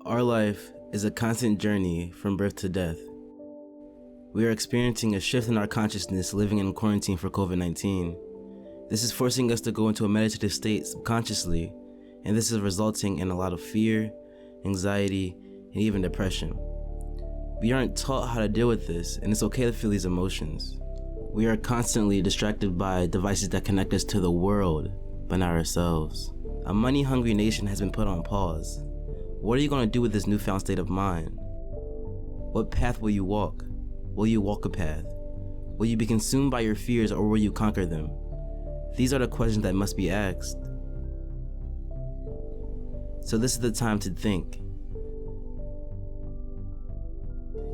Our life is a constant journey from birth to death. We are experiencing a shift in our consciousness living in quarantine for COVID-19. This is forcing us to go into a meditative state subconsciously, and this is resulting in a lot of fear, anxiety, and even depression. We aren't taught how to deal with this, and it's okay to feel these emotions. We are constantly distracted by devices that connect us to the world, but not ourselves. A money-hungry nation has been put on pause. What are you going to do with this newfound state of mind? What path will you walk? Will you walk a path? Will you be consumed by your fears, or will you conquer them? These are the questions that must be asked. So this is the time to think.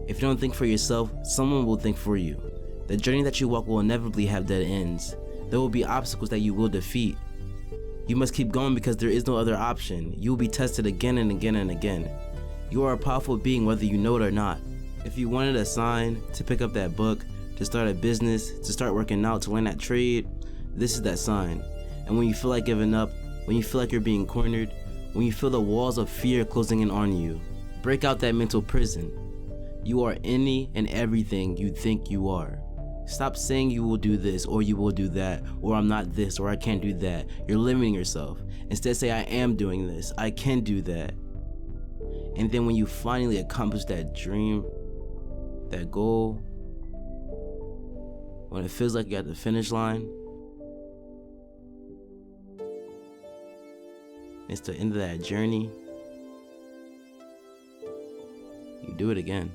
If you don't think for yourself, someone will think for you. The journey that you walk will inevitably have dead ends. There will be obstacles that you will defeat. You must keep going because there is no other option. You will be tested again and again and again. You are a powerful being whether you know it or not. If you wanted a sign to pick up that book, to start a business, to start working out, to learn that trade, this is that sign. And when you feel like giving up, when you feel like you're being cornered, when you feel the walls of fear closing in on you, break out that mental prison. You are any and everything you think you are. Stop saying you will do this, or you will do that, or I'm not this, or I can't do that. You're limiting yourself. Instead say, I am doing this, I can do that. And then when you finally accomplish that dream, that goal, when it feels like you're at the finish line, it's the end of that journey, you do it again.